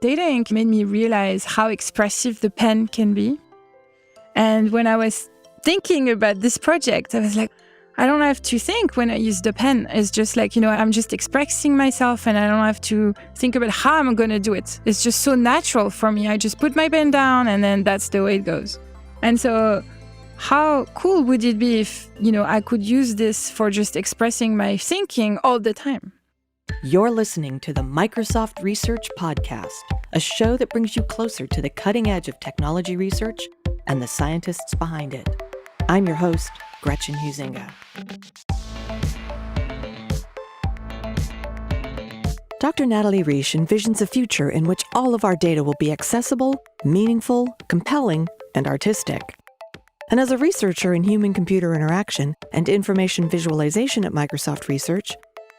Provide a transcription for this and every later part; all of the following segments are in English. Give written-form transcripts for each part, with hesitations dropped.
Data ink made me realize how expressive the pen can be. And when I was thinking about this project, I was like, I don't have to think when I use the pen. It's just like, I'm just expressing myself and I don't have to think about how I'm going to do it. It's just so natural for me. I just put my pen down and then that's the way it goes. And so how cool would it be if, I could use this for just expressing my thinking all the time? You're listening to the Microsoft Research Podcast, a show that brings you closer to the cutting edge of technology research and the scientists behind it. I'm your host, Gretchen Huizinga. Dr. Nathalie Riche envisions a future in which all of our data will be accessible, meaningful, compelling, and artistic. And as a researcher in human-computer interaction and information visualization at Microsoft Research,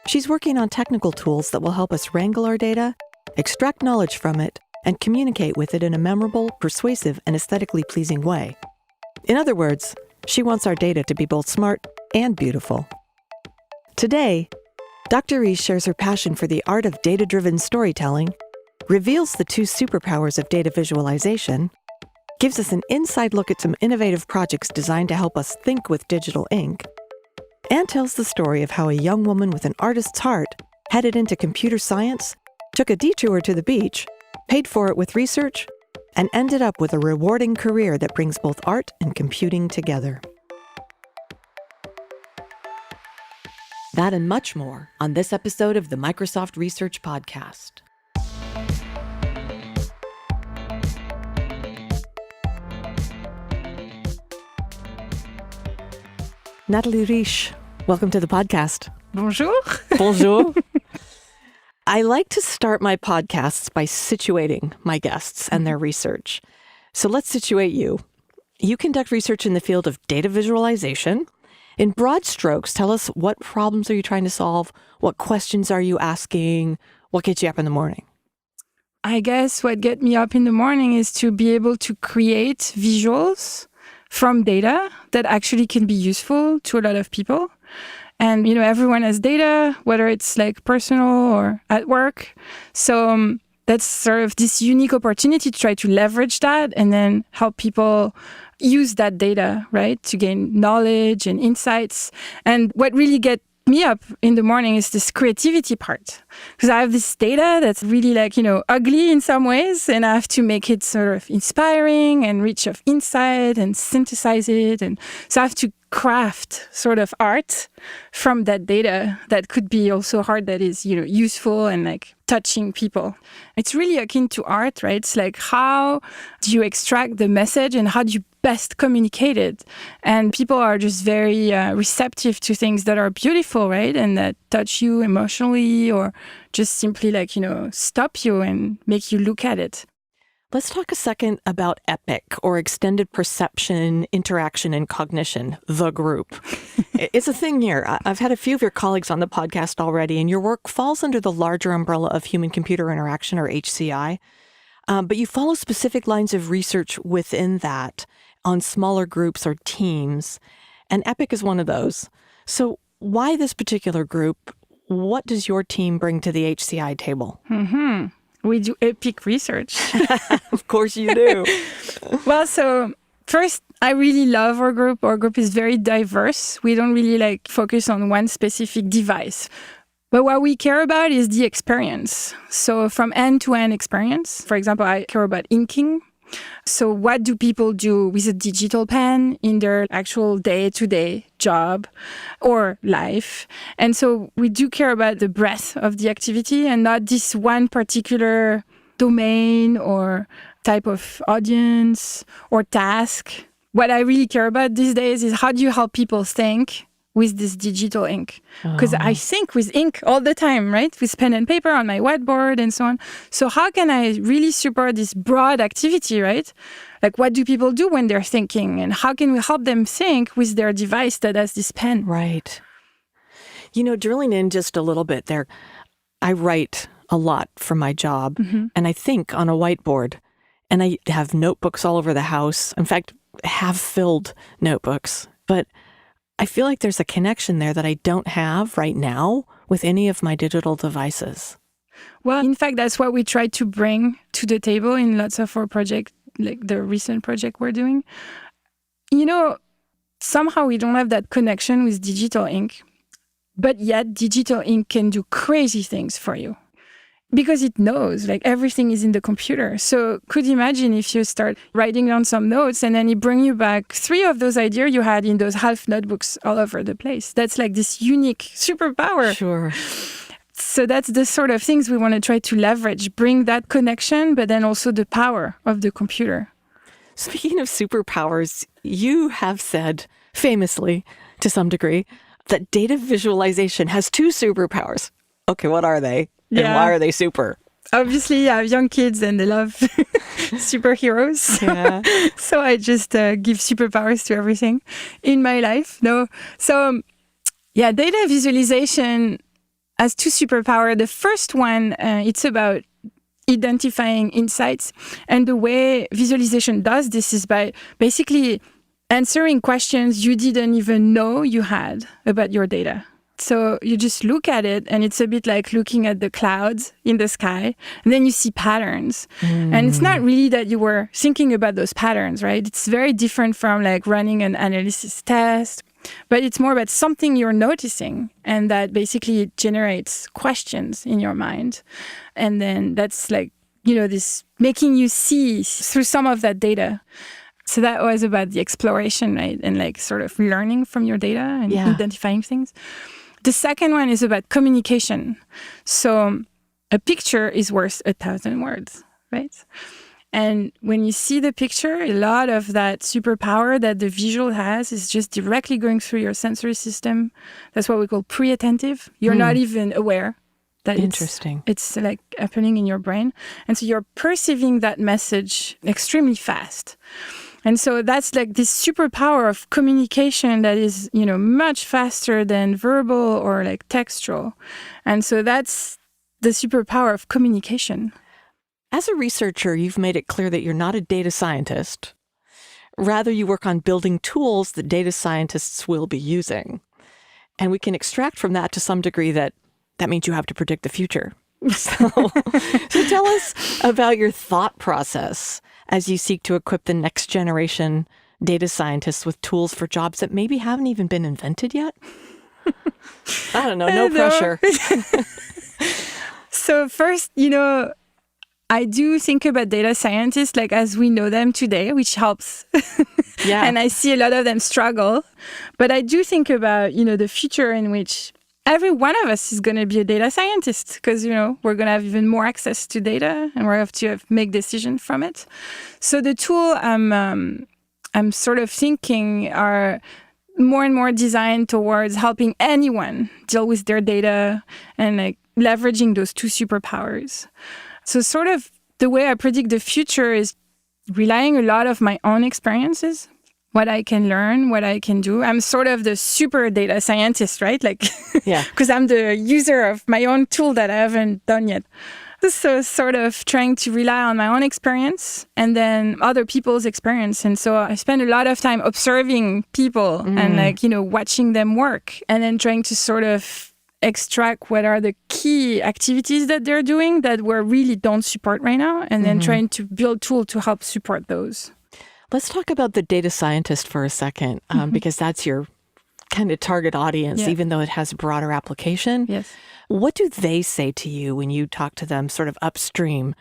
she's working on technical tools that will help us wrangle our data, extract knowledge from it, and communicate with it in a memorable, persuasive, and aesthetically pleasing way. In other words, she wants our data to be both smart and beautiful. Today, Dr. Riche shares her passion for the art of data-driven storytelling, reveals the two superpowers of data visualization, gives us an inside look at some innovative projects designed to help us think with digital ink, and tells the story of how a young woman with an artist's heart headed into computer science, took a detour to the beach, paid for it with research, and ended up with a rewarding career that brings both art and computing together. That and much more on this episode of the Microsoft Research Podcast. Nathalie Riche, welcome to the podcast. Bonjour. Bonjour. I like to start my podcasts by situating my guests and their research. So let's situate you. You conduct research in the field of data visualization. In broad strokes, tell us, what problems are you trying to solve? What questions are you asking? What gets you up in the morning? I guess what gets me up in the morning is to be able to create visuals from data that actually can be useful to a lot of people. And, everyone has data, whether it's like personal or at work. So that's sort of this unique opportunity to try to leverage that and then help people use that data, right, to gain knowledge and insights. And what really gets me up in the morning is this creativity part. Because I have this data that's really ugly in some ways, and I have to make it sort of inspiring and rich of insight and synthesize it. And so I have to craft sort of art from that data that could be also art that is, useful and touching people. It's really akin to art, right? It's like, how do you extract the message and how do you best communicate it? And people are just very receptive to things that are beautiful, right? And that touch you emotionally or just simply stop you and make you look at it. Let's talk a second about EPIC, or extended perception, interaction, and cognition, the group. It's a thing here. I've had a few of your colleagues on the podcast already, and your work falls under the larger umbrella of human-computer interaction, or HCI. But you follow specific lines of research within that on smaller groups or teams, and EPIC is one of those. So why this particular group? What does your team bring to the HCI table? We do epic research. Of course you do. Well, so first, I really love our group. Our group is very diverse. We don't really focus on one specific device. But what we care about is the experience. So from end-to-end experience, for example, I care about inking. So what do people do with a digital pen in their actual day-to-day job or life? And so we do care about the breadth of the activity and not this one particular domain or type of audience or task. What I really care about these days is, how do you help people think with this digital ink? Because I think with ink all the time, right? With pen and paper on my whiteboard and so on. So how can I really support this broad activity, right? What do people do when they're thinking? And how can we help them think with their device that has this pen? Right. Drilling in just a little bit there, I write a lot for my job, and I think on a whiteboard, and I have notebooks all over the house. In fact, have filled notebooks. But I feel like there's a connection there that I don't have right now with any of my digital devices. Well, in fact, that's what we try to bring to the table in lots of our projects, like the recent project we're doing. Somehow we don't have that connection with digital ink, but yet digital ink can do crazy things for you. Because it knows, like, everything is in the computer. So could you imagine if you start writing down some notes and then it bring you back 3 of those ideas you had in those half notebooks all over the place? That's like this unique superpower. Sure. So that's the sort of things we want to try to leverage, bring that connection, but then also the power of the computer. Speaking of superpowers, you have said famously, to some degree, that data visualization has 2 superpowers. Okay, what are they? And why are they super? Obviously, I have young kids and they love superheroes. Yeah. So I just give superpowers to everything in my life. No. So, data visualization has 2 superpowers. The first one, it's about identifying insights. And the way visualization does this is by basically answering questions you didn't even know you had about your data. So you just look at it and it's a bit like looking at the clouds in the sky, and then you see patterns. And it's not really that you were thinking about those patterns, right? It's very different from like running an analysis test, but it's more about something you're noticing, and that basically generates questions in your mind. And then that's like, this making you see through some of that data. So that was about the exploration, right? And like sort of learning from your data and identifying things. The second one is about communication. So a picture is worth 1,000 words, right? And when you see the picture, a lot of that superpower that the visual has is just directly going through your sensory system. That's what we call pre-attentive. You're not even aware that it's like happening in your brain. And so you're perceiving that message extremely fast. And so that's like this superpower of communication that is, much faster than verbal or like textual. And so that's the superpower of communication. As a researcher, you've made it clear that you're not a data scientist. Rather, you work on building tools that data scientists will be using. And we can extract from that to some degree that means you have to predict the future. So tell us about your thought process as you seek to equip the next generation data scientists with tools for jobs that maybe haven't even been invented yet. I don't know, no pressure. So first, I do think about data scientists like as we know them today, which helps. And I see a lot of them struggle. But I do think about, the future in which every one of us is going to be a data scientist because, we're going to have even more access to data and we're going to have to make decisions from it. So the tool I'm sort of thinking are more and more designed towards helping anyone deal with their data and like leveraging those 2 superpowers. So sort of the way I predict the future is relying a lot of my own experiences, what I can learn, what I can do. I'm sort of the super data scientist, right? Like, because I'm the user of my own tool that I haven't done yet. So sort of trying to rely on my own experience and then other people's experience. And so I spend a lot of time observing people and like, watching them work and then trying to sort of extract what are the key activities that they're doing that we really don't support right now, and then trying to build tools to help support those. Let's talk about the data scientist for a second, because that's your kind of target audience, even though it has broader application. Yes. What do they say to you when you talk to them sort of upstream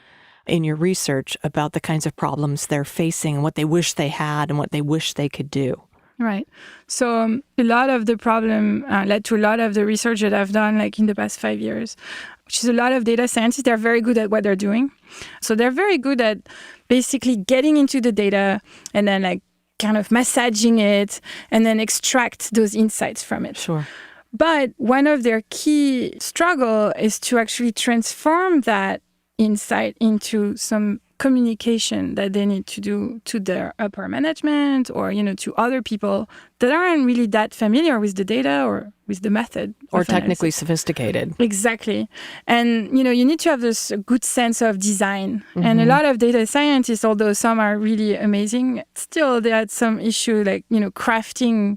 in your research about the kinds of problems they're facing and what they wish they had and what they wish they could do? Right. So a lot of the problem led to a lot of the research that I've done like in the past 5 years, which is a lot of data scientists. They're very good at what they're doing. So they're very good at basically getting into the data and then like kind of massaging it and then extract those insights from it. Sure. But one of their key struggle is to actually transform that insight into some communication that they need to do to their upper management or, to other people that aren't really that familiar with the data or with the method. Or technically sophisticated. Exactly. And, you need to have this good sense of design. And a lot of data scientists, although some are really amazing, still they had some issue like, crafting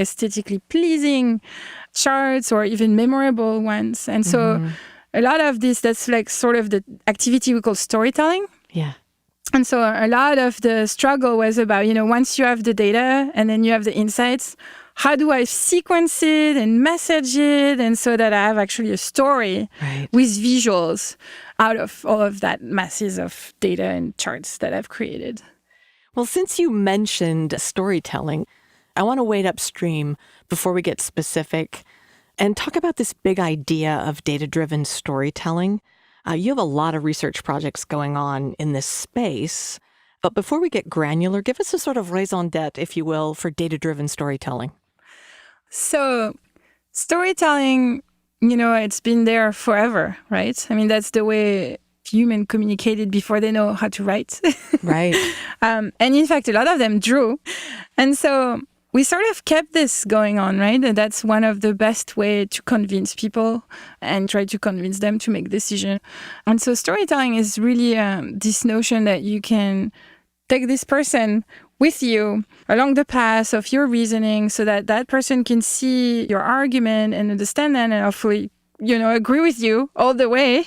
aesthetically pleasing charts or even memorable ones. And so a lot of this, that's like sort of the activity we call storytelling. Yeah. And so a lot of the struggle was about, once you have the data and then you have the insights, how do I sequence it and message it, and so that I have actually a story with visuals out of all of that masses of data and charts that I've created. Well, since you mentioned storytelling, I want to wade upstream before we get specific and talk about this big idea of data-driven storytelling. You have a lot of research projects going on in this space. But before we get granular, give us a sort of raison d'etre, if you will, for data-driven storytelling. So storytelling, it's been there forever, right? I mean, that's the way humans communicated before they know how to write. Right. And in fact, a lot of them drew. And so we sort of kept this going on, right? And that's one of the best way to convince people and try to convince them to make decisions. And so storytelling is really this notion that you can take this person with you along the path of your reasoning so that that person can see your argument and understand that and hopefully, agree with you all the way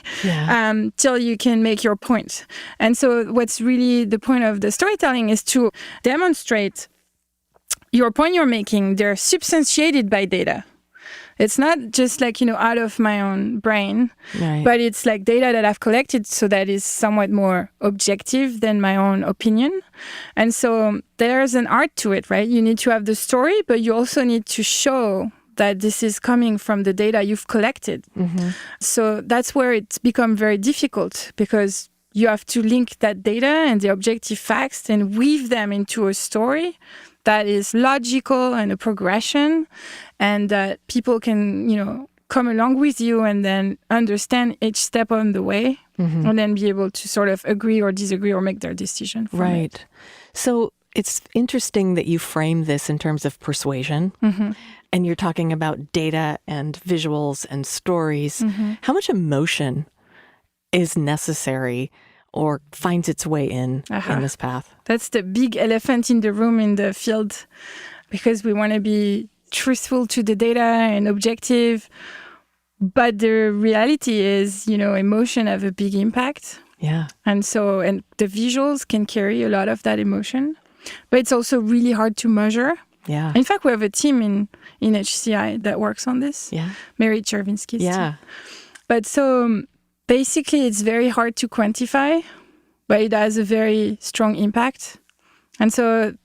till you can make your point. And so what's really the point of the storytelling is to demonstrate your point you're making. They're substantiated by data. It's not just like, out of my own brain, but it's like data that I've collected so that is somewhat more objective than my own opinion. And so there's an art to it, right? You need to have the story, but you also need to show that this is coming from the data you've collected. Mm-hmm. So that's where it's become very difficult because you have to link that data and the objective facts and weave them into a story that is logical and a progression, and that people can, come along with you and then understand each step on the way, and then be able to sort of agree or disagree or make their decision. Right. So it's interesting that you frame this in terms of persuasion, and you're talking about data and visuals and stories. How much emotion is necessary or finds its way in this path? That's the big elephant in the room in the field, because we want to be truthful to the data and objective. But the reality is, emotion have a big impact. Yeah. And the visuals can carry a lot of that emotion. But it's also really hard to measure. Yeah. In fact, we have a team in HCI that works on this. Yeah. Mary Chervinsky's team. But so basically, it's very hard to quantify, but it has a very strong impact. And so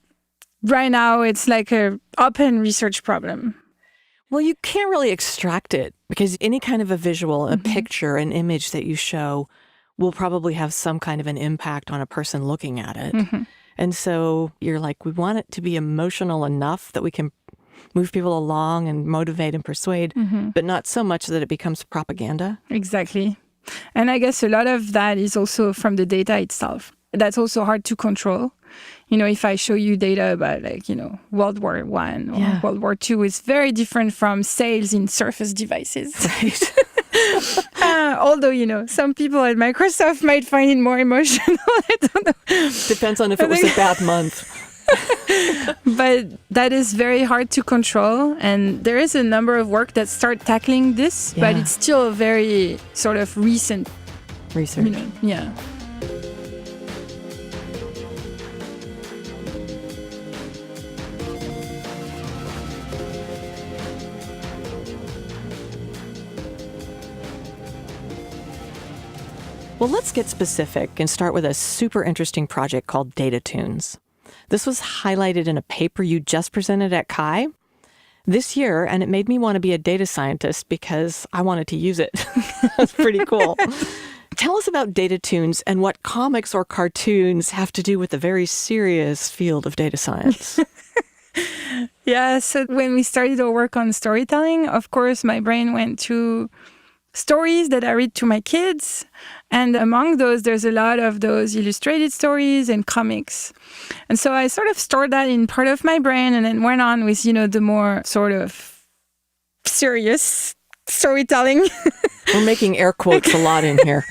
right now, it's like an open research problem. Well, you can't really extract it because any kind of a visual, a picture, an image that you show will probably have some kind of an impact on a person looking at it. And so you're like, we want it to be emotional enough that we can move people along and motivate and persuade, but not so much that it becomes propaganda. Exactly. And I guess a lot of that is also from the data itself. That's also hard to control. If I show you data about World War I or World War II, it's very different from sales in Surface devices. Right. Although, some people at Microsoft might find it more emotional. I don't know. Depends on if it was a bad month. But that is very hard to control. And there is a number of work that start tackling this, but it's still very sort of recent research. Yeah. Well, let's get specific and start with a super interesting project called Data Toons. This was highlighted in a paper you just presented at CHI this year, and it made me want to be a data scientist because I wanted to use it. That's pretty cool. Tell us about Data Toons and what comics or cartoons have to do with the very serious field of data science. Yeah, so when we started our work on storytelling, of course, my brain went to stories that I read to my kids. And among those, there's a lot of those illustrated stories and comics. And so I sort of stored that in part of my brain and then went on with, the more sort of serious storytelling. We're making air quotes a lot in here.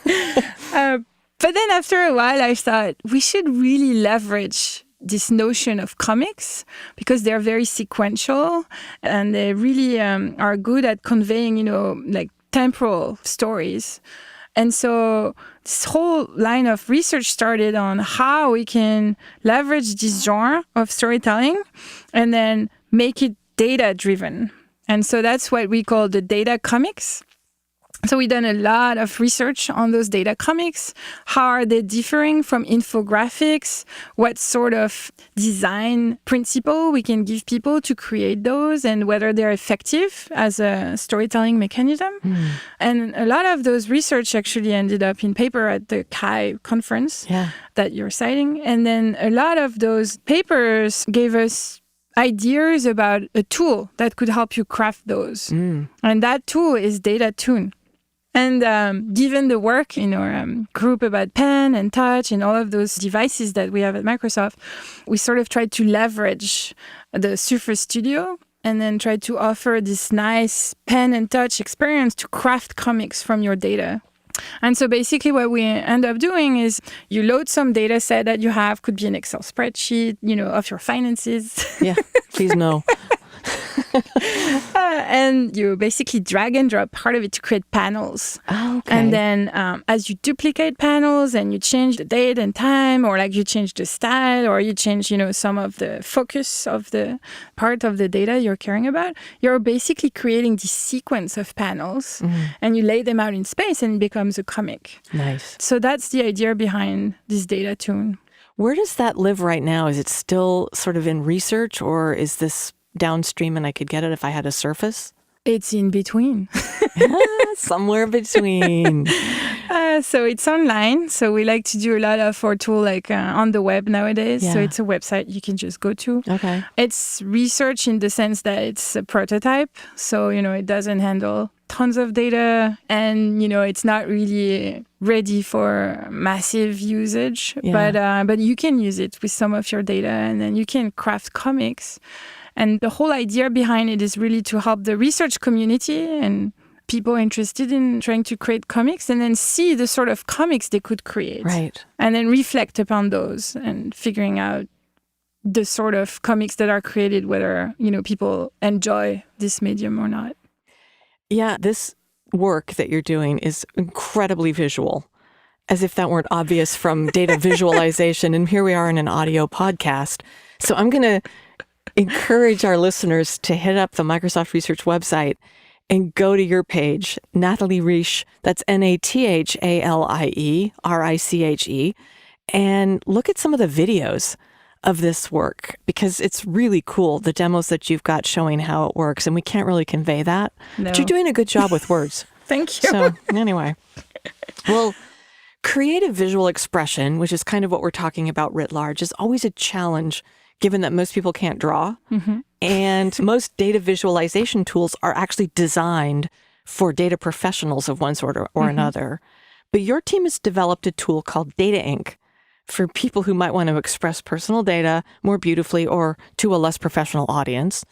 But then after a while, I thought we should really leverage this notion of comics because they're very sequential and they really are good at conveying, temporal stories. And so this whole line of research started on how we can leverage this genre of storytelling and then make it data-driven. And so that's what we call the data comics. So we've done a lot of research on those data comics. How are they differing from infographics? What sort of design principle we can give people to create those and whether they're effective as a storytelling mechanism. And a lot of those research actually ended up in paper at the CHI conference that you're citing. And then a lot of those papers gave us ideas about a tool that could help you craft those. And that tool is Data Toon. And given the work in our group about pen and touch and all of those devices that we have at Microsoft, we sort of tried to leverage the Surface Studio and then try to offer this nice pen and touch experience to craft comics from your data. And so basically what we end up doing is you load some data set that you have, could be an Excel spreadsheet, of your finances. Yeah, please no. And you basically drag and drop part of it to create panels. Okay. And then as you duplicate panels and you change the date and time, or like you change the style, or you change, some of the focus of the part of the data you're caring about, you're basically creating this sequence of panels and you lay them out in space and it becomes a comic. Nice. So that's the idea behind this Data Toon. Where does that live right now? Is it still sort of in research, or is this downstream and I could get it if I had a Surface? It's in between. Somewhere between. So it's online. So we like to do a lot of our tool on the web nowadays. Yeah. So it's a website you can just go to. Okay. It's research in the sense that it's a prototype. So, it doesn't handle tons of data and, it's not really ready for massive usage. Yeah. But you can use it with some of your data and then you can craft comics. And the whole idea behind it is really to help the research community and people interested in trying to create comics and then see the sort of comics they could create. Right. And then reflect upon those and figuring out the sort of comics that are created, whether, people enjoy this medium or not. Yeah, this work that you're doing is incredibly visual, as if that weren't obvious from data visualization. And here we are in an audio podcast. So I'm going to encourage our listeners to hit up the Microsoft Research website and go to your page, Nathalie Riche, that's Nathalie Riche, and look at some of the videos of this work, because it's really cool, the demos that you've got showing how it works, and we can't really convey that. No. But you're doing a good job with words. Thank you. So anyway, well, creative visual expression, which is kind of what we're talking about writ large, is always a challenge, given that most people can't draw. And most data visualization tools are actually designed for data professionals of one sort or another. But your team has developed a tool called Data Ink for people who might want to express personal data more beautifully or to a less professional audience.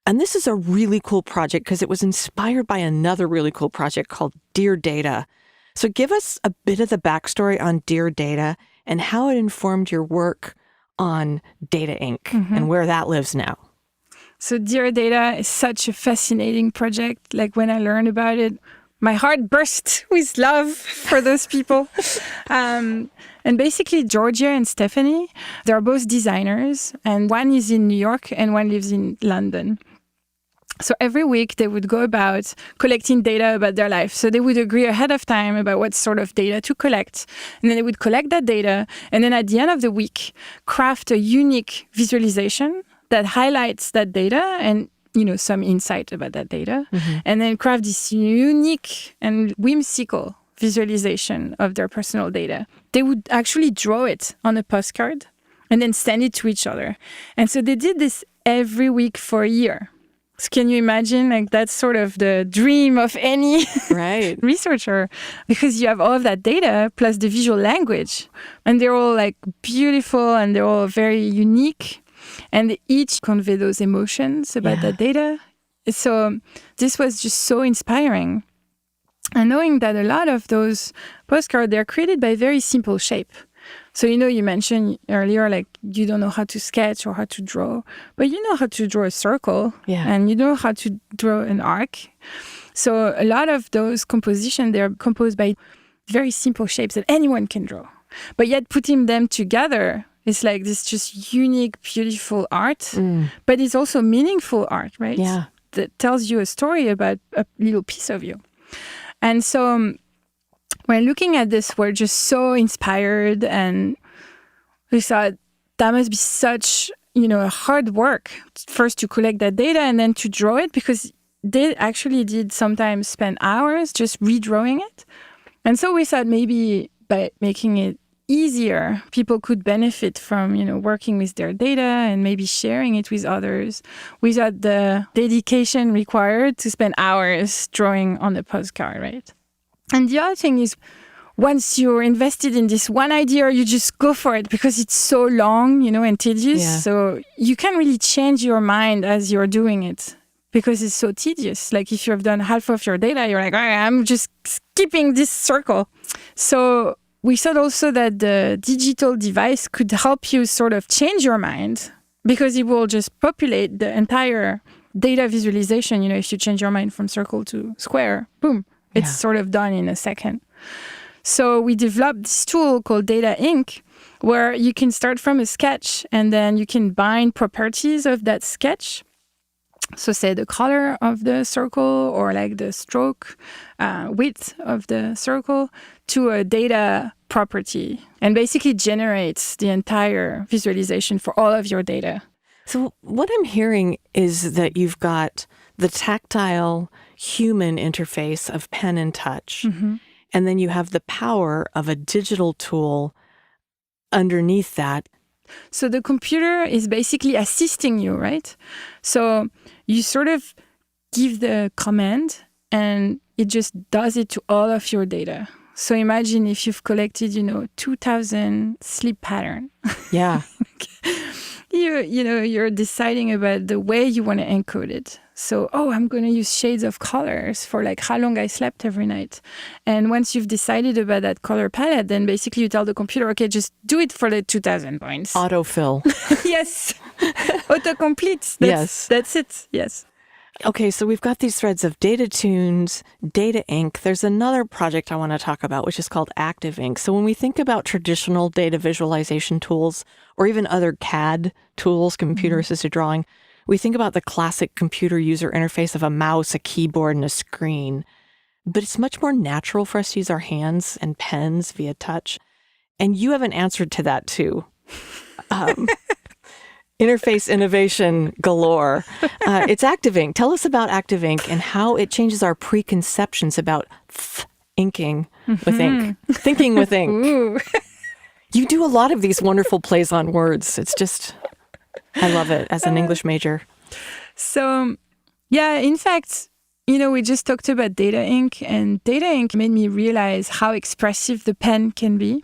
And this is a really cool project because it was inspired by another really cool project called Dear Data. So give us a bit of the backstory on Dear Data and how it informed your work on Data Ink and where that lives now. So Dear Data is such a fascinating project. Like when I learned about it, my heart burst with love for those people. And basically, Georgia and Stephanie, they're both designers. And one is in New York and one lives in London. So every week they would go about collecting data about their life. So they would agree ahead of time about what sort of data to collect. And then they would collect that data. And then at the end of the week, craft a unique visualization that highlights that data and, some insight about that data. And then craft this unique and whimsical visualization of their personal data. They would actually draw it on a postcard and then send it to each other. And so they did this every week for a year. So can you imagine, that's sort of the dream of any researcher, because you have all of that data plus the visual language, and they're all beautiful and they're all very unique, and they each convey those emotions about that data. So this was just so inspiring. And knowing that a lot of those postcards, they're created by very simple shape. So, you mentioned earlier, you don't know how to sketch or how to draw, but you know how to draw a circle and you know how to draw an arc. So a lot of those compositions, they're composed by very simple shapes that anyone can draw. But yet putting them together is like this just unique, beautiful art, but it's also meaningful art, right? Yeah. That tells you a story about a little piece of you. And so when looking at this, we're just so inspired, and we thought that must be such, a hard work first to collect that data and then to draw it, because they actually did sometimes spend hours just redrawing it. And so we thought maybe by making it easier, people could benefit from, working with their data and maybe sharing it with others without the dedication required to spend hours drawing on a postcard, right? And the other thing is, once you're invested in this one idea, you just go for it because it's so long, and tedious. Yeah. So you can't really change your mind as you're doing it because it's so tedious. Like if you've done half of your data, you're like, all right, I'm just skipping this circle. So we thought also that the digital device could help you sort of change your mind, because it will just populate the entire data visualization. If you change your mind from circle to square, boom, it's sort of done in a second. So we developed this tool called Data Ink, where you can start from a sketch and then you can bind properties of that sketch. So say the color of the circle or like the stroke width of the circle to a data property, and basically generates the entire visualization for all of your data. So what I'm hearing is that you've got the tactile human interface of pen and touch, and then you have the power of a digital tool underneath that. So the computer is basically assisting you, right? So you sort of give the command and it just does it to all of your data. So imagine if you've collected, 2,000 sleep patterns. Yeah. You're deciding about the way you want to encode it. So, I'm going to use shades of colors for like how long I slept every night. And once you've decided about that color palette, then basically you tell the computer, okay, just do it for the 2,000 points. Autofill. Yes. Autocomplete. That's it. Yes. Okay, so we've got these threads of data toons, data ink. There's another project I want to talk about, which is called Active Ink. So when we think about traditional data visualization tools, or even other CAD tools, computer-assisted drawing, we think about the classic computer user interface of a mouse, a keyboard, and a screen. But it's much more natural for us to use our hands and pens via touch. And you have an answer to that, too. Interface innovation galore. It's Active Ink. Tell us about Active Ink and how it changes our preconceptions about inking with ink, thinking with ink. Ooh. You do a lot of these wonderful plays on words. It's just, I love it as an English major. So, in fact, we just talked about Data Ink, and Data Ink made me realize how expressive the pen can be.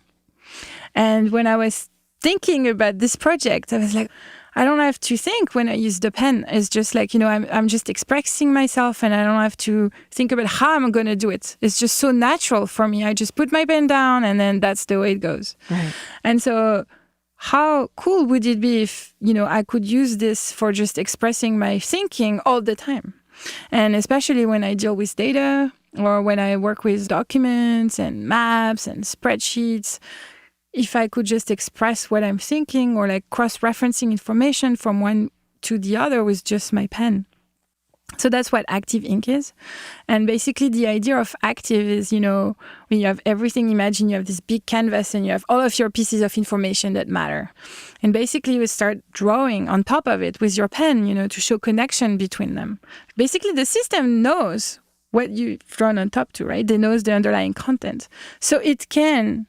And when I was thinking about this project, I was like, I don't have to think when I use the pen. It's just like, I'm just expressing myself and I don't have to think about how I'm going to do it. It's just so natural for me. I just put my pen down and then that's the way it goes. Right. And so how cool would it be if, I could use this for just expressing my thinking all the time? And especially when I deal with data or when I work with documents and maps and spreadsheets, if I could just express what I'm thinking or like cross-referencing information from one to the other with just my pen. So that's what Active Ink is. And basically the idea of Active is, when you have everything, imagine you have this big canvas and you have all of your pieces of information that matter. And basically you start drawing on top of it with your pen, to show connection between them. Basically the system knows what you've drawn on top to, right? They knows the underlying content. So it can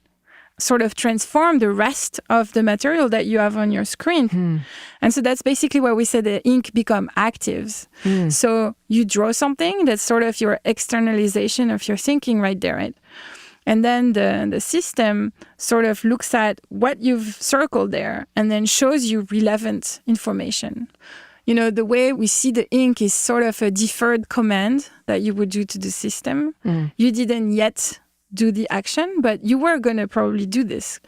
sort of transform the rest of the material that you have on your screen. And so that's basically why we said the ink become actives. So you draw something that's sort of your externalization of your thinking right there, right? And then the system sort of looks at what you've circled there and then shows you relevant information. The way we see the ink is sort of a deferred command that you would do to the system. You didn't yet do the action, but you were going to probably do this.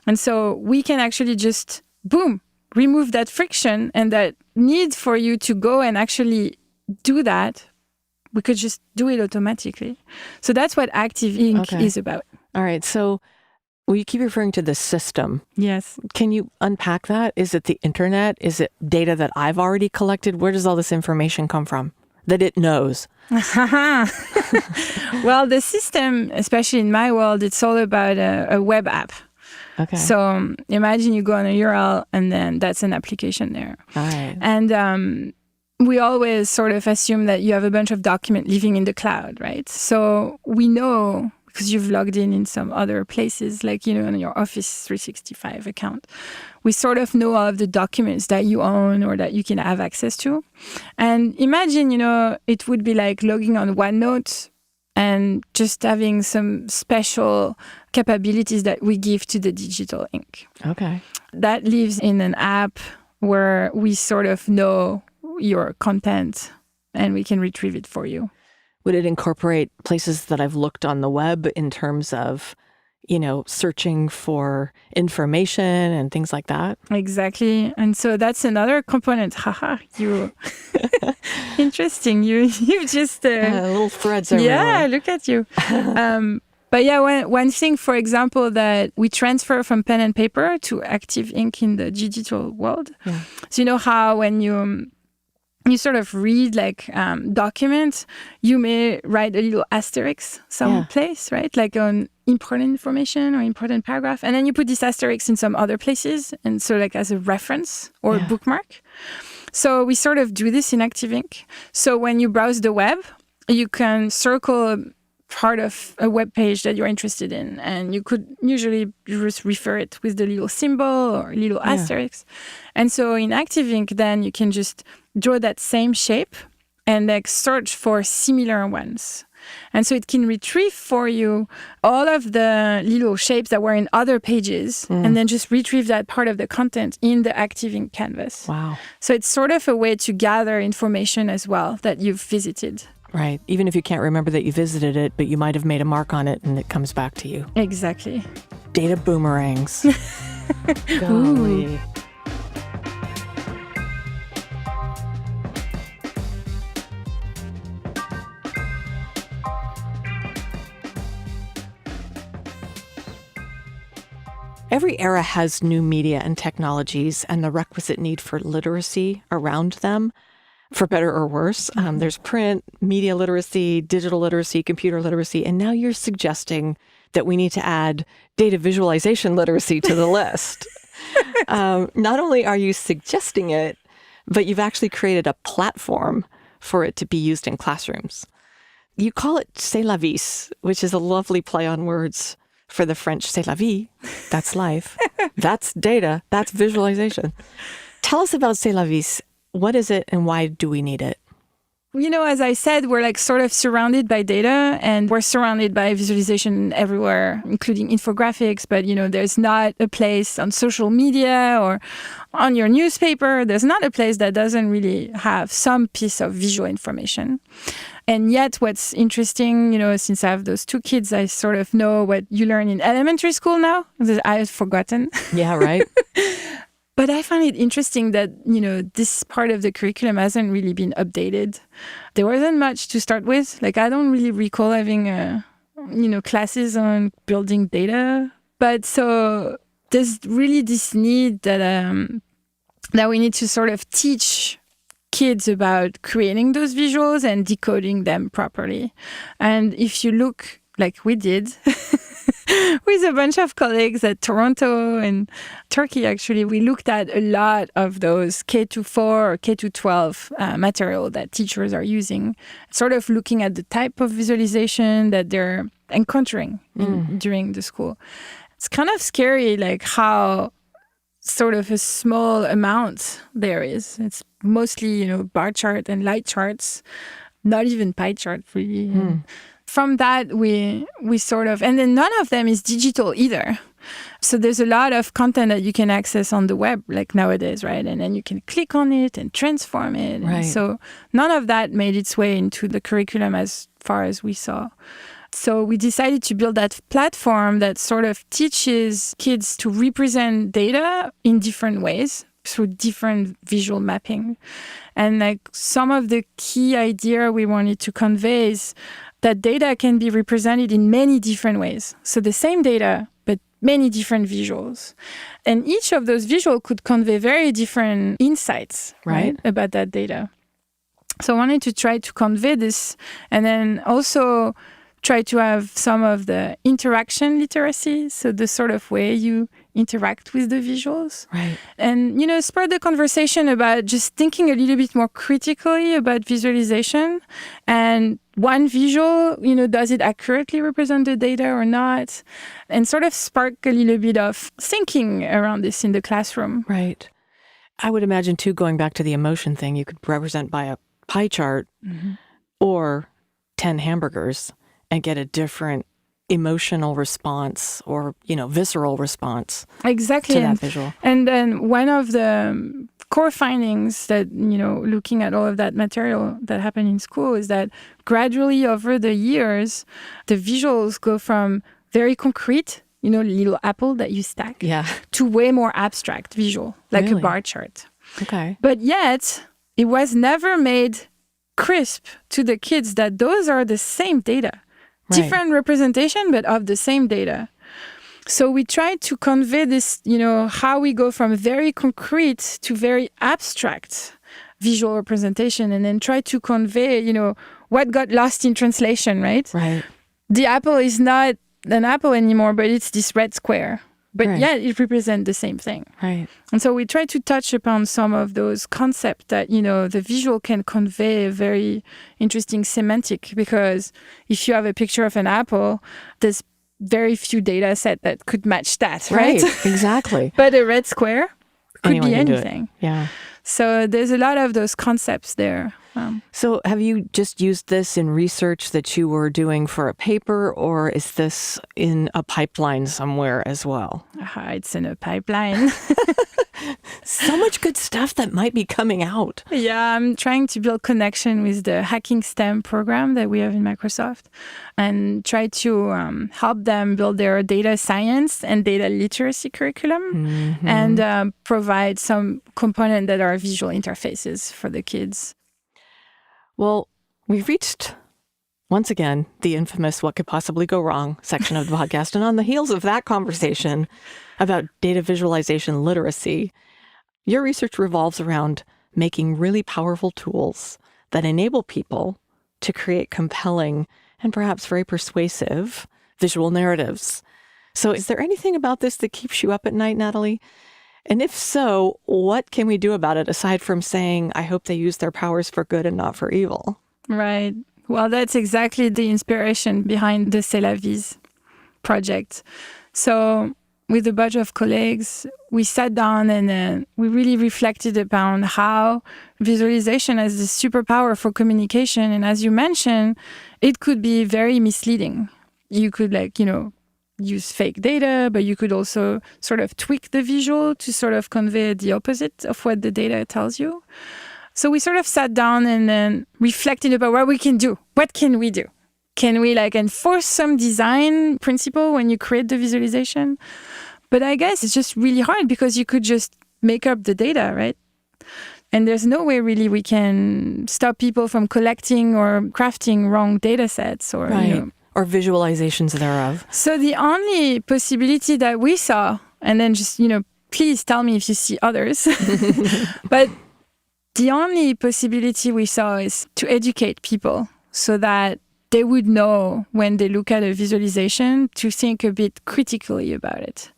And so we can actually just, boom, remove that friction and that need for you to go and actually do that we could just do it automatically. So that's what active ink is about. All right. So you keep referring to the system. Yes. Can you unpack that? Is it the internet? Is it data that I've already collected? Where does all this information come from that it knows? Well, the system, especially in my world, it's all about a web app. Okay. So imagine you go on a URL and then that's an application there. All right. And we always sort of assume that you have a bunch of documents living in the cloud, right? So we know, because you've logged in some other places, like, in your Office 365 account, we sort of know all of the documents that you own or that you can have access to. And imagine, it would be like logging on OneNote and just having some special capabilities that we give to the digital ink. Okay. That lives in an app where we sort of know your content and we can retrieve it for you. Would it incorporate places that I've looked on the web in terms of, searching for information and things like that? Exactly. And so that's another component. You interesting. You just little threads everywhere. Yeah, look at you. But yeah, one thing, for example, that we transfer from pen and paper to active ink in the digital world. Yeah. So you know how when you sort of read like documents, you may write a little asterisk someplace, right? Like on important information or important paragraph. And then you put this asterisk in some other places. And so like as a reference or a bookmark. So we sort of do this in Active Ink. So when you browse the web, you can circle part of a web page that you're interested in. And you could usually just refer it with the little symbol or little asterisk. And so in Active Ink, then you can just draw that same shape and like search for similar ones. And so it can retrieve for you all of the little shapes that were in other pages and then just retrieve that part of the content in the Active Ink canvas. Wow. So it's sort of a way to gather information as well that you've visited. Right. Even if you can't remember that you visited it, but you might have made a mark on it and it comes back to you. Exactly. Data boomerangs. Golly. Every era has new media and technologies and the requisite need for literacy around them, for better or worse. There's print, media literacy, digital literacy, computer literacy, and now you're suggesting that we need to add data visualization literacy to the list. Not only are you suggesting it, but you've actually created a platform for it to be used in classrooms. You call it C'est la vie, which is a lovely play on words for the French c'est la vie, that's life, that's data, that's visualization. Tell us about C'est la vie. What is it and why do we need it? As I said, we're like sort of surrounded by data and we're surrounded by visualization everywhere, including infographics. But, there's not a place on social media or on your newspaper. There's not a place that doesn't really have some piece of visual information. And yet what's interesting, since I have those two kids, I sort of know what you learn in elementary school now that I've forgotten. Yeah, right. But I find it interesting that, this part of the curriculum hasn't really been updated. There wasn't much to start with. Like, I don't really recall having, classes on building data. But so there's really this need that we need to sort of teach kids about creating those visuals and decoding them properly. And if you look like we did with a bunch of colleagues at Toronto and Turkey, actually, we looked at a lot of those K-4 or K-12 material that teachers are using, sort of looking at the type of visualization that they're encountering during the school. It's kind of scary, like how sort of a small amount there is. It's mostly, bar chart and light charts, not even pie chart really. From that, we sort of, and then none of them is digital either. So there's a lot of content that you can access on the web, like nowadays, right? And then you can click on it and transform it. Right. And so none of that made its way into the curriculum as far as we saw. So we decided to build that platform that sort of teaches kids to represent data in different ways. through different visual mapping. And like some of the key idea we wanted to convey is that data can be represented in many different ways. So the same data, but many different visuals. And each of those visuals could convey very different insights, right, about that data. So I wanted to try to convey this and then also try to have some of the interaction literacy, so the sort of way you interact with the visuals. Right. And, spur the conversation about just thinking a little bit more critically about visualization. And one visual, does it accurately represent the data or not? And sort of spark a little bit of thinking around this in the classroom. Right. I would imagine, too, going back to the emotion thing, you could represent by a pie chart or 10 hamburgers and get a different emotional response or, visceral response exactly to that visual. And then one of the core findings that, looking at all of that material that happened in school is that gradually over the years, the visuals go from very concrete, little apple that you stack, to way more abstract visual, like a bar chart. Okay. But yet, it was never made crisp to the kids that those are the same data. Right. Different representation, but of the same data. So we tried to convey this, how we go from very concrete to very abstract visual representation, and then try to convey, what got lost in translation, right? Right. The apple is not an apple anymore, but it's this red square. But yet it represents the same thing. Right. And so we try to touch upon some of those concepts that, the visual can convey a very interesting semantic, because if you have a picture of an apple, there's very few data set that could match that, right? Exactly. But a red square could be anything. Yeah. So there's a lot of those concepts there. So have you just used this in research that you were doing for a paper, or is this in a pipeline somewhere as well? It's in a pipeline. So much good stuff that might be coming out. Yeah, I'm trying to build connection with the Hacking STEM program that we have in Microsoft and try to help them build their data science and data literacy curriculum and provide some components that are visual interfaces for the kids. Well, we've reached, once again, the infamous What Could Possibly Go Wrong section of the podcast. And on the heels of that conversation about data visualization literacy, your research revolves around making really powerful tools that enable people to create compelling and perhaps very persuasive visual narratives. So is there anything about this that keeps you up at night, Nathalie? And if so, what can we do about it aside from saying, I hope they use their powers for good and not for evil? Right. Well, that's exactly the inspiration behind the C'est la Vie project. So with a bunch of colleagues, we sat down and we really reflected upon how visualization has this superpower for communication. And as you mentioned, it could be very misleading. You could use fake data, but you could also sort of tweak the visual to sort of convey the opposite of what the data tells you. So we sort of sat down and then reflected about what we can do. What can we do? Can we enforce some design principle when you create the visualization? But I guess it's just really hard because you could just make up the data, right? And there's no way really we can stop people from collecting or crafting wrong data sets or, or visualizations thereof. So the only possibility that we saw, and then just, please tell me if you see others, but the only possibility we saw is to educate people so that they would know when they look at a visualization to think a bit critically about it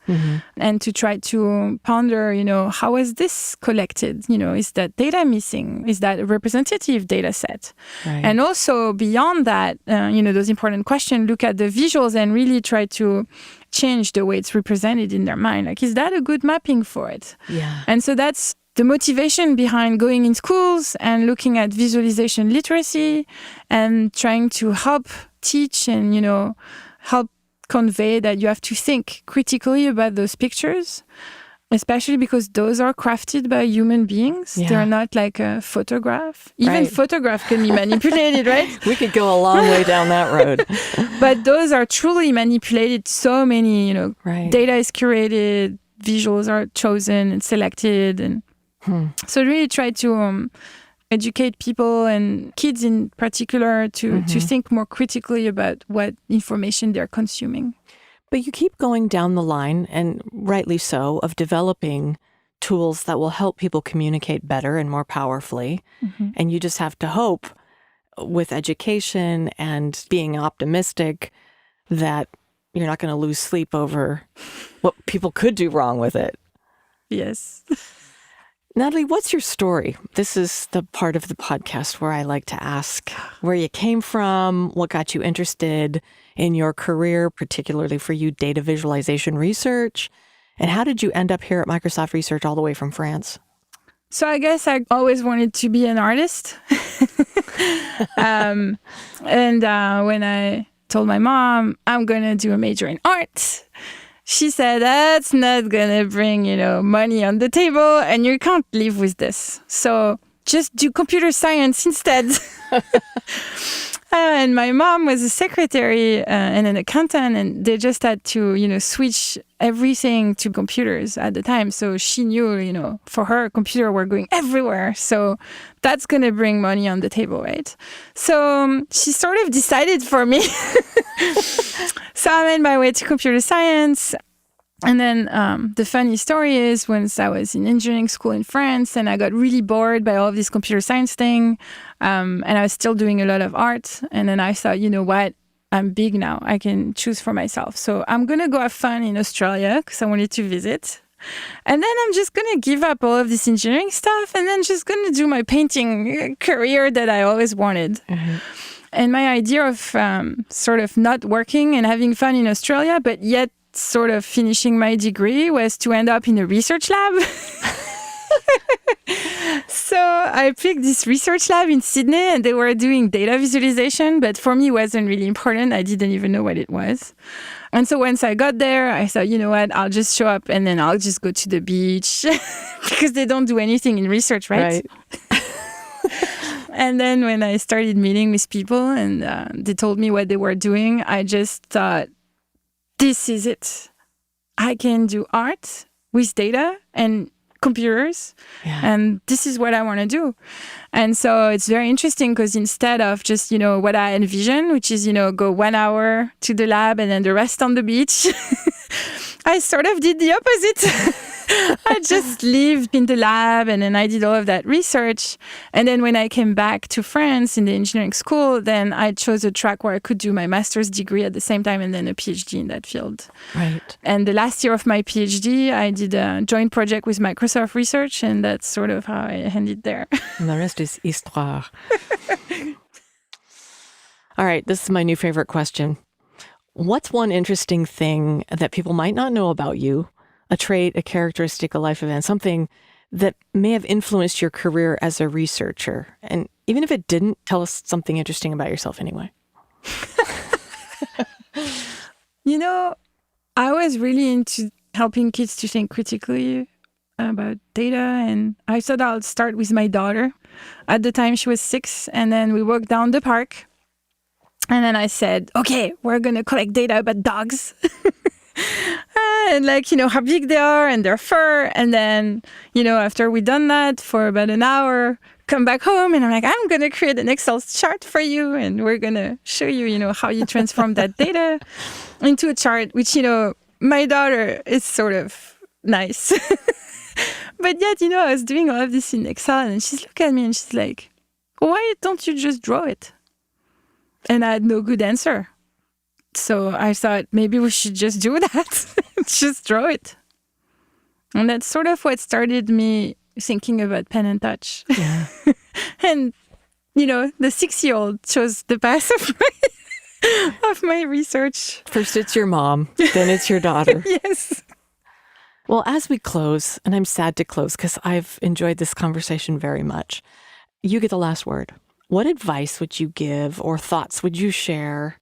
and to try to ponder, how is this collected? Is that data missing? Is that a representative data set? Right. And also beyond that, those important questions, look at the visuals and really try to change the way it's represented in their mind. Is that a good mapping for it? Yeah. And so that's the motivation behind going in schools and looking at visualization literacy and trying to help teach and, help convey that you have to think critically about those pictures, especially because those are crafted by human beings. Yeah. They're not like a photograph. Even photograph can be manipulated, right? We could go a long way down that road. But those are truly manipulated. So many, data is curated, visuals are chosen and selected, and So really try to educate people and kids in particular to think more critically about what information they're consuming. But you keep going down the line, and rightly so, of developing tools that will help people communicate better and more powerfully. And you just have to hope with education and being optimistic that you're not going to lose sleep over what people could do wrong with it. Yes. Nathalie, what's your story? This is the part of the podcast where I like to ask where you came from, what got you interested in your career, particularly for you, data visualization research, and how did you end up here at Microsoft Research all the way from France? So I guess I always wanted to be an artist. And when I told my mom, I'm going to do a major in art, she said, that's not going to bring, money on the table and you can't live with this. So just do computer science instead. And my mom was a secretary and an accountant, and they just had to, switch everything to computers at the time. So she knew, for her, computer were going everywhere. So that's going to bring money on the table, right? So she sort of decided for me. So I made my way to computer science. And then the funny story is once I was in engineering school in France and I got really bored by all of this computer science thing, and I was still doing a lot of art. And then I thought, you know what? I'm big now. I can choose for myself. So I'm going to go have fun in Australia because I wanted to visit. And then I'm just going to give up all of this engineering stuff and then just going to do my painting career that I always wanted. And my idea of sort of not working and having fun in Australia, but yet sort of finishing my degree was to end up in a research lab. So I picked this research lab in Sydney and they were doing data visualization, but for me it wasn't really important. I didn't even know what it was. And so once I got there, I thought, you know what, I'll just show up and then I'll just go to the beach because they don't do anything in research, right? And then when I started meeting with people and they told me what they were doing, I just thought, this is it. I can do art with data and computers, and this is what I want to do. And so it's very interesting because instead of just, what I envision, which is, go 1 hour to the lab and then the rest on the beach, I sort of did the opposite. I just lived in the lab and then I did all of that research. And then when I came back to France in the engineering school, then I chose a track where I could do my master's degree at the same time and then a PhD in that field. Right. And the last year of my PhD, I did a joint project with Microsoft Research, and that's sort of how I ended there. And the rest is histoire. All right, this is my new favorite question. What's one interesting thing that people might not know about you? A trait, a characteristic, a life event, something that may have influenced your career as a researcher. And even if it didn't, tell us something interesting about yourself anyway. I was really into helping kids to think critically about data. And I thought I'll start with my daughter. At the time, she was 6. And then we walked down the park. And then I said, okay, we're going to collect data about dogs. And how big they are and their fur. And then, after we done that for about an hour, come back home and I'm like, I'm going to create an Excel chart for you. And we're going to show you, how you transform that data into a chart, which, my daughter is sort of nice. But yet, I was doing all of this in Excel and she's looking at me and she's like, why don't you just draw it? And I had no good answer. So I thought maybe we should just do that. Just draw it. And that's sort of what started me thinking about pen and touch. Yeah. And, the 6-year-old chose the path of my research. First it's your mom, then it's your daughter. Yes. Well, as we close, and I'm sad to close because I've enjoyed this conversation very much, you get the last word. What advice would you give or thoughts would you share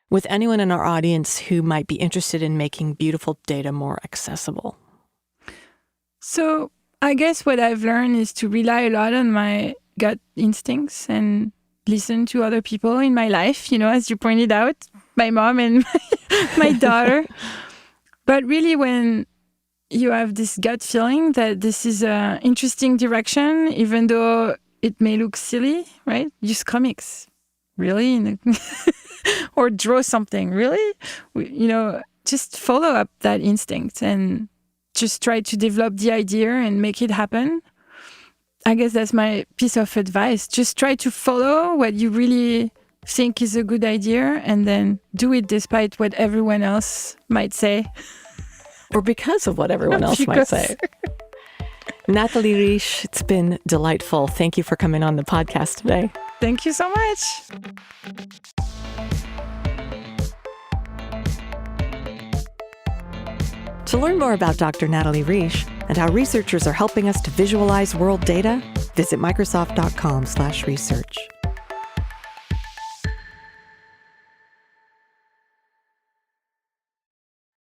with anyone in our audience who might be interested in making beautiful data more accessible? So I guess what I've learned is to rely a lot on my gut instincts and listen to other people in my life, as you pointed out, my mom and my daughter. But really when you have this gut feeling that this is an interesting direction, even though it may look silly, right? Use comics. Really? Or draw something. Really? Just follow up that instinct and just try to develop the idea and make it happen. I guess that's my piece of advice. Just try to follow what you really think is a good idea and then do it despite what everyone else might say. Or because of what everyone else might say. Nathalie Riche, it's been delightful. Thank you for coming on the podcast today. Thank you so much. To learn more about Dr. Nathalie Riche and how researchers are helping us to visualize world data, visit Microsoft.com/research.